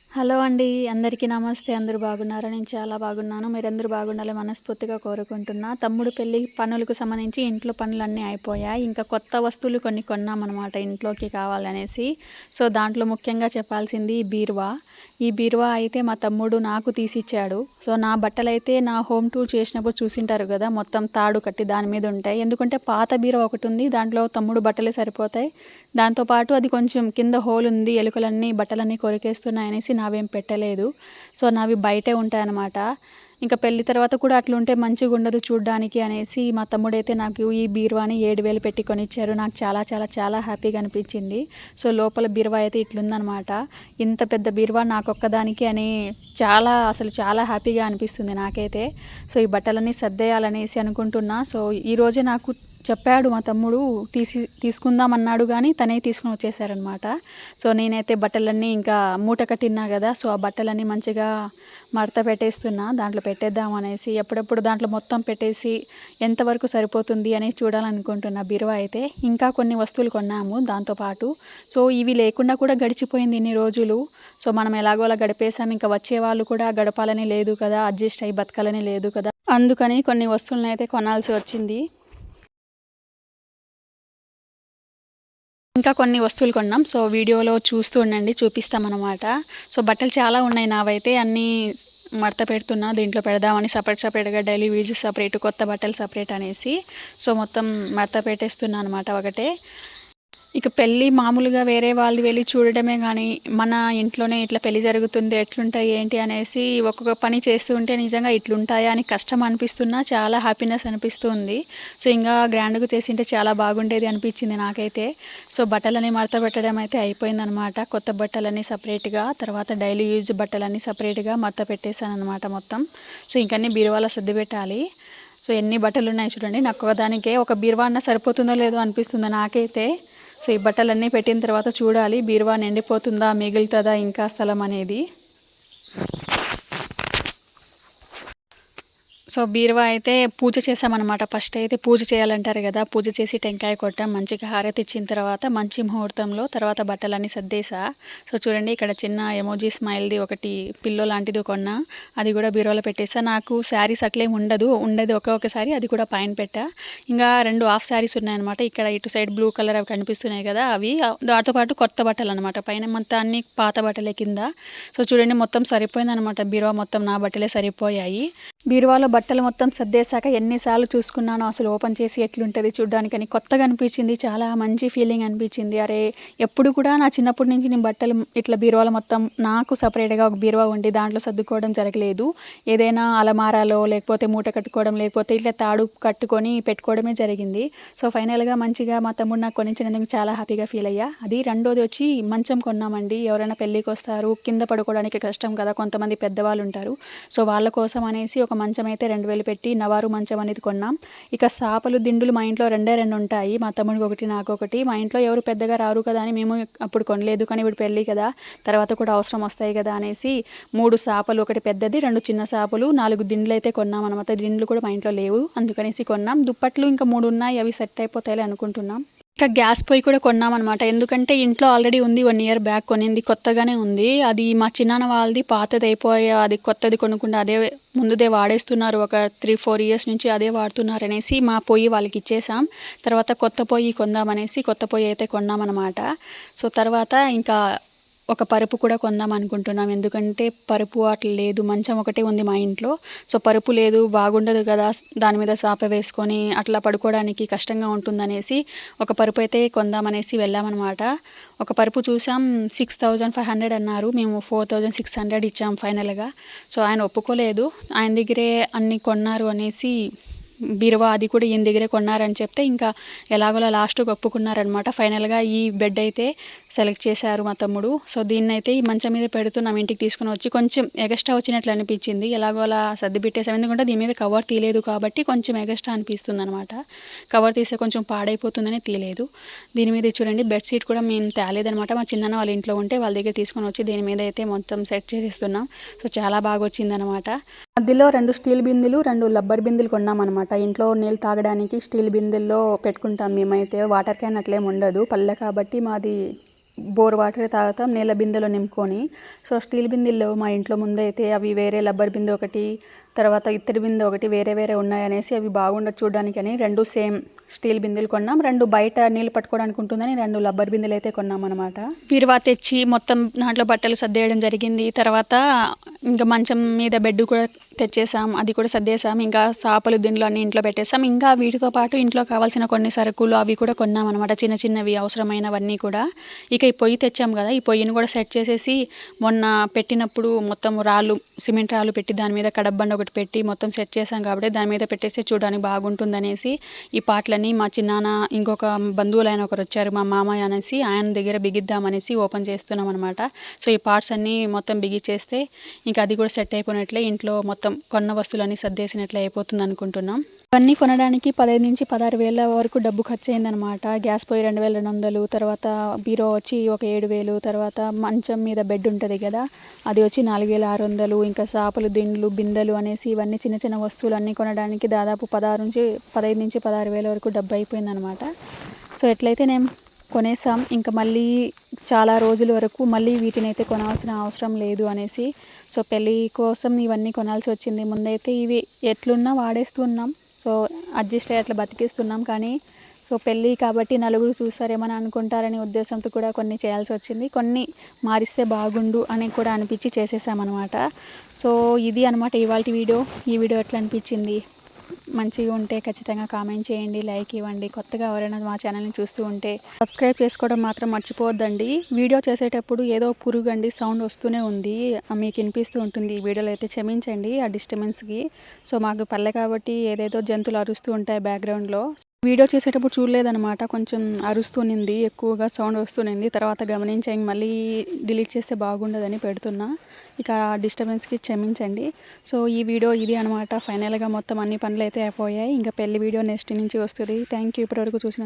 Hello అండి. అందరికీ నమస్తే. అందరూ బాగున్నారా? నేను చాలా బాగున్నాను. మీరందరూ బాగుండాలని మనస్ఫూర్తిగా కోరుకుంటున్నా. తమ్ముడు పెళ్లి పనులకు సంబంధించి ఇంట్లో పనులన్నీ అయిపోయాయి. ఇంకా కొత్త వస్తువులు కొన్ని కొన్నామనమాట ఇంట్లోకి కావాలనేసి. సో, దాంట్లో ముఖ్యంగా చెప్పాల్సింది ఈ బీరువా. ఈ బీరువా అయితే మా తమ్ముడు నాకు తీసిచ్చాడు. సో, నా బట్టలైతే నా హోమ్ టూర్ చేసినప్పుడు చూసింటారు గదా! మొత్తం తాడు కట్టి దాని మీద ఉంటాయి. ఎందుకంటే పాత బీరువా ఒకటుంది. దాంట్లో తమ్ముడు బట్టలే సరిపోతాయి. దాంతో పాటు అది కొంచెం కింద హోల్ ఉంది. ఎలుకలన్నీ బట్టలన్నీ కొరికేస్తున్నాయనేసి నావేం పెట్టలేదు. సో, నావి బయటే ఉంటాయన్నమాట. ఇంకా పెళ్లి తర్వాత కూడా అట్లుంటే మంచిగుండదు చూడ్డానికి అనేసి మా తమ్ముడైతే నాకు ఈ బీరువాని 7,000 పెట్టి కొనిచ్చారు. నాకు చాలా చాలా చాలా హ్యాపీగా అనిపించింది. సో, లోపల బీరువా అయితే ఇట్లుందనమాట. ఇంత పెద్ద బీరువా నాకొక్కదానికి అని అసలు చాలా హ్యాపీగా అనిపిస్తుంది నాకైతే. సో, ఈ బట్టలన్నీ సర్దేయాలనేసి అనుకుంటున్నా. సో, ఈరోజే నాకు చెప్పాడు మా తమ్ముడు తీసుకుందాం అన్నాడు గానీ తనే తీసుకొని వచ్చేసారనమాట. సో, నేనైతే బట్టలన్నీ ఇంకా మూట కట్టినా గదా! సో, ఆ బట్టలన్నీ మంచిగా మడత పెట్టేస్తున్నా. దాంట్లో పెట్టేద్దాం అనేసి ఎప్పుడెప్పుడు దాంట్లో మొత్తం పెట్టేసి ఎంతవరకు సరిపోతుంది అని చూడాలనుకుంటున్నా బీరువా అయితే. ఇంకా కొన్ని వస్తువులు కొన్నాము దాంతో పాటు. సో, ఇవి లేకుండా కూడా గడిచిపోయింది ఇన్ని రోజులు. సో, మనం ఎలాగో అలా గడిపేసాం. ఇంకా వచ్చేవాళ్ళు కూడా గడపాలని లేదు కదా! అడ్జస్ట్ అయ్యి బతకాలని లేదు కదా! అందుకని కొన్ని వస్తువులనైతే కొనాల్సి వచ్చింది. ఇంకా కొన్ని వస్తువులు కొన్నాం. సో, వీడియోలో చూస్తూ ఉండండి. చూపిస్తామనమాట. సో, బట్టలు చాలా ఉన్నాయి నావైతే. అన్నీ మడత పెడుతున్నా. దీంట్లో పెడదామని సపరేట్‌గా డైలీ యూజ్ సపరేట్, కొత్త బట్టలు సపరేట్ అనేసి. సో, మొత్తం మడత పెట్టేస్తున్నా అనమాట ఒకటే. ఇక పెళ్ళి మామూలుగా వేరే వాళ్ళు వెళ్లి చూడడమే గానీ, మన ఇంట్లోనే ఇట్లా పెళ్లి జరుగుతుంది, ఎట్లుంటాయి, ఏంటి అనేసి ఒక్కొక్క పని చేస్తూ ఉంటే నిజంగా ఇట్లుంటాయా అని కష్టం అనిపిస్తున్నా, చాలా హ్యాపీనెస్ అనిపిస్తూ ఉంది. సో, ఇంకా గ్రాండ్‌గా చేసింటే చాలా బాగుండేది అనిపించింది నాకైతే. సో, బట్టలన్నీ మడత పెట్టడం అయితే అయిపోయిందనమాట. కొత్త బట్టలన్నీ సెపరేట్‌గా, తర్వాత డైలీ యూజ్ బట్టలన్నీ సెపరేట్‌గా మడత పెట్టేసాననమాట మొత్తం. సో, ఇంకన్నీ బీరువాలో సర్దిపెట్టాలి. సో, ఎన్ని బట్టలున్నాయి చూడండి. నాకొక్కదానికే ఒక బీరువా అన్నా సరిపోతుందో లేదో అనిపిస్తుంది నాకైతే. సో, ఈ బట్టలన్నీ పెట్టిన తర్వాత చూడాలి బీరువా నిండిపోతుందా, మిగులుతదా ఇంకా స్థలం అనేది. సో, బీరువా అయితే పూజ చేశామనమాట. ఫస్ట్ అయితే పూజ చేయాలంటారు గదా! పూజ చేసి టెంకాయ కొట్టాం. మంచిగా హారతి ఇచ్చిన తర్వాత మంచి ముహూర్తంలో తర్వాత బట్టలన్నీ సర్దేశా. సో, చూడండి ఇక్కడ చిన్న ఎమోజీ స్మైల్‌ది ఒకటి పిల్లో లాంటిది కొన్నా. అది కూడా బీరువాలో పెట్టేసా. నాకు శారీస్ అట్లేం ఉండదు. ఉండేది ఒకే శారీ అది కూడా పైన పెట్టా. ఇంకా 2 హాఫ్ శారీస్ ఉన్నాయన్నమాట. ఇక్కడ ఇటు సైడ్ బ్లూ కలర్ అవి కనిపిస్తున్నాయి కదా! అవి దాంతో పాటు కొత్త బట్టలనమాట. పైన మొత్తం అన్నీ పాత బట్టలే కింద. సో, చూడండి మొత్తం సరిపోయిందనమాట. బీరువా మొత్తం నా బట్టలే సరిపోయాయి. బీరువాలో బట్టలు మొత్తం సర్దేశాక ఎన్నిసార్లు చూసుకున్నానో అసలు ఓపెన్ చేసి ఎట్లుంటది చూడ్డానికని. కొత్తగా అనిపించింది. చాలా మంచి ఫీలింగ్ అనిపించింది. అరే! ఎప్పుడు కూడా నా చిన్నప్పటి నుంచి నేను బట్టలు ఇట్లా బీరువాలో మొత్తం నాకు సెపరేట్‌గా ఒక బీరువా ఉండి దాంట్లో సర్దుకోవడం జరగలేదు. ఏదైనా అలమారాలో లేకపోతే మూట కట్టుకోవడం, లేకపోతే ఇట్లా తాడు కట్టుకొని పెట్టుకోవడమే జరిగింది. సో, ఫైనల్‌గా మంచిగా మా తమ్ముడు నాకు కొనిచ్చినందుకు చాలా హ్యాపీగా ఫీల్ అయ్యా. అది రెండోది వచ్చి మంచం కొన్నామండి. ఎవరైనా పెళ్ళికొస్తారు, కింద పడుకోవడానికి కష్టం కదా! కొంతమంది పెద్దవాళ్ళు ఉంటారు. సో, వాళ్ళ కోసం అనేసి ఒక మంచం అయితే 2,000 పెట్టి నవారు మంచం అనేది కొన్నాం. ఇక సాపలు, దిండులు మా ఇంట్లో రెండే 2 ఉంటాయి. మా తమ్ముడికి ఒకటి, నాకొకటి. మా ఇంట్లో ఎవరు పెద్దగా రారు కదా అని మేము అప్పుడు కొనలేదు. కానీ ఇప్పుడు పెళ్లి కదా! తర్వాత కూడా అవసరం వస్తాయి కదా అనేసి 3 సాపలు, ఒకటి పెద్దది, 2 చిన్న సాపలు, 4 దిండ్లయితే కొన్నామనమాట. దిండ్లు కూడా మా ఇంట్లో లేవు. అందుకనేసి కొన్నాం. దుప్పట్లు ఇంకా 3 ఉన్నాయి. అవి సెట్ అయిపోతాయిలే అనుకుంటున్నాం. ఇంకా గ్యాస్ పొయ్యి కూడా కొన్నామనమాట. ఎందుకంటే ఇంట్లో ఆల్రెడీ ఉంది. 1 ఇయర్ బ్యాక్ కొనింది. కొత్తగానే ఉంది. అది మా చిన్నాన్న వాళ్ళది పాతదయిపోయి అది కొత్తది కొనకుండా అదే ముందుదే వాడేస్తున్నారు. ఒక 3, 4 ఇయర్స్ నుంచి అదే వాడుతున్నారనేసి మా పొయ్యి వాళ్ళకిచ్చేసాం. తర్వాత కొత్త పొయ్యి కొందామనేసి కొత్త పొయ్యి అయితే కొన్నామనమాట. సో, తర్వాత ఇంకా ఒక పరుపు కూడా కొందాం అనుకుంటున్నాం. ఎందుకంటే పరుపు అట్లా లేదు. మంచం ఒకటే ఉంది మా ఇంట్లో. సో, పరుపు లేదు బాగుండదు కదా! దాని మీద చాప వేసుకొని అట్లా పడుకోవడానికి కష్టంగా ఉంటుందనేసి ఒక పరుపు అయితే కొందామనేసి వెళ్ళామనమాట. ఒక పరుపు చూసాం. 6,500 అన్నారు. మేము 4,600 ఇచ్చాం ఫైనల్‌గా. సో, ఆయన ఒప్పుకోలేదు. ఆయన దగ్గరే అన్నీ కొన్నారు అనేసి బీరువా అది కూడా ఈయన దగ్గరే కొన్నారని చెప్తే ఇంకా ఎలాగోలా లాస్ట్‌కి ఒప్పుకున్నారనమాట. ఫైనల్‌గా ఈ బెడ్ అయితే సెలెక్ట్ చేశారు మా తమ్ముడు. సో, దీన్నైతే ఈ మంచం మీద పెడుతున్నాం. ఇంటికి తీసుకొని వచ్చి కొంచెం ఎగస్ట్రా వచ్చినట్లు అనిపించింది. ఎలాగోలా సర్ది పెట్టేసాం. ఎందుకంటే దీని మీద కవర్ తీయలేదు కాబట్టి కొంచెం ఎగస్ట్రా అనిపిస్తుందనమాట. కవర్ తీస్తే కొంచెం పాడైపోతుందని తీయలేదు. దీని మీద చూడండి బెడ్‌షీట్ కూడా మేము తేలేదనమాట. మా చిన్నాన్న వాళ్ళ ఇంట్లో ఉంటే వాళ్ళ దగ్గర తీసుకొని వచ్చి దీని మీద అయితే మొత్తం సెట్ చేసేస్తున్నాం. సో, చాలా బాగా వచ్చిందనమాట. మధ్యలో 2 స్టీల్ బిందెలు, 2 రబ్బర్ బిందెలు కొన్నామనమాట. ఇంట్లో నీళ్ళు తాగడానికి స్టీల్ బిందెల్లో పెట్టుకుంటాం మేమైతే. వాటర్ క్యాన్ అట్లేం ఉండదు. పల్లె కాబట్టి మాది బోర్ వాటరే తాగుతాం నీళ్ళ బిందెలో నింపుకొని. సో స్టీల్ బిందెలు మా ఇంట్లో ముందైతే అవి వేరే రబ్బర్ బిందె ఒకటి, తర్వాత ఇత్తడి బిందె ఒకటి వేరే వేరే ఉన్నాయనేసి అవి బాగుండదు చూడడానికని 2 సేమ్ స్టీల్ బిందెలు కొన్నాం. 2 బయట నీళ్ళు పట్టుకోవడానికి ఉంటుందని 2 రబ్బర్ బిందెలు అయితే కొన్నాం అనమాట. బీరువా తెచ్చి మొత్తం దాంట్లో బట్టలు సర్దేయడం జరిగింది. తర్వాత ఇంకా మంచం మీద బెడ్ కూడా తెచ్చేసాం, అది కూడా సర్దేసాం. ఇంకా చేపలు దిండ్లు అన్నీ ఇంట్లో పెట్టేసాం. ఇంకా వీటితో పాటు ఇంట్లో కావాల్సిన కొన్ని సరుకులు అవి కూడా కొన్నాం అనమాట, చిన్న చిన్నవి అవసరమైనవన్నీ కూడా. ఇక ఈ పొయ్యి తెచ్చాం కదా, ఈ పొయ్యిని కూడా సెట్ చేసేసి మొన్న పెట్టినప్పుడు మొత్తం రాళ్ళు సిమెంట్ రాళ్ళు పెట్టి దాని మీద కడబ్బండ ఒకటి పెట్టి మొత్తం సెట్ చేసాం కాబట్టి దాని మీద పెట్టేసి చూడడానికి బాగుంటుందనేసి ఈ పాటలన్నీ మా చిన్నాన్న ఇంకొక బంధువులైన ఒకరు వచ్చారు మా మామయ్య అనేసి ఆయన దగ్గర బిగిద్దామనేసి ఓపెన్ చేస్తున్నాం అనమాట. సో ఈ పార్ట్స్ అన్నీ మొత్తం బిగిచ్చేస్తే ఇంకా అది కూడా సెట్ అయిపోయినట్లే, ఇంట్లో మొత్తం కొన్న వస్తువులన్నీ సర్దేసినట్లే అయిపోతుంది అనుకుంటున్నాం. ఇవన్నీ కొనడానికి 15 నుంచి 16 వేల వరకు డబ్బు ఖర్చు అయిందనమాట. గ్యాస్ పొయ్యి 2200, తర్వాత బీరో వచ్చి ఒక 7000, తర్వాత మంచం మీద బెడ్ ఉంటుంది కదా అది వచ్చి 4600, ఇంకా చేపలు దిండ్లు బిందెలు అనేసి ఇవన్నీ చిన్న చిన్న వస్తువులు అన్నీ కొనడానికి దాదాపు 15 నుంచి 16 వేల వరకు డబ్బు అయిపోయిందనమాట. సో ఎట్లయితే నేను కొనేసాం, ఇంకా మళ్ళీ చాలా రోజుల వరకు మళ్ళీ వీటిని అయితే కొనాల్సిన అవసరం లేదు అనేసి. సో పెళ్ళి కోసం ఇవన్నీ కొనాల్సి వచ్చింది. ముందైతే ఇవి ఎట్లున్నా వాడేస్తున్నాం, సో అడ్జస్ట్ అయ్యి అట్లా బతికిస్తున్నాం. కానీ సో పెళ్ళి కాబట్టి నలుగురు చూస్తారేమని అనుకుంటారనే ఉద్దేశంతో కూడా కొన్ని చేయాల్సి వచ్చింది. కొన్ని మారిస్తే బాగుండు అని కూడా అనిపించి చేసేసామన్నమాట. సో ఇది అనమాట ఇవాల్టి వీడియో. ఈ వీడియో ఎట్లా అనిపించింది, మంచిగా ఉంటే ఖచ్చితంగా కామెంట్ చేయండి, లైక్ ఇవ్వండి. కొత్తగా ఎవరైనా మా ఛానల్ని చూస్తూ ఉంటే సబ్స్క్రైబ్ చేసుకోవడం మాత్రం మర్చిపోవద్దండి. వీడియో చేసేటప్పుడు ఏదో పురుగండి సౌండ్ వస్తూనే ఉంది, మీకు వినిపిస్తూ ఉంటుంది. ఈ వీడియోలో అయితే క్షమించండి ఆ డిస్టర్బెన్స్కి. సో మాకు పల్లె కాబట్టి ఏదేదో జంతువులు అరుస్తూ ఉంటాయి బ్యాక్గ్రౌండ్లో. వీడియో చేసేటప్పుడు చూడలేదనమాట, కొంచెం అరుస్తూనింది, ఎక్కువగా సౌండ్ వస్తూనింది. తర్వాత గమనించాం, మళ్ళీ డిలీట్ చేస్తే బాగుండదని పెడుతున్నా. ఇక డిస్టర్బెన్స్కి క్షమించండి. సో ఈ వీడియో ఇది అనమాట. ఫైనల్గా మొత్తం అన్ని పనులు అయితే అయిపోయాయి. ఇంకా పెళ్లి వీడియో నెక్స్ట్ నుంచి వస్తుంది. థ్యాంక్ యూ ఇప్పటివరకు చూసిన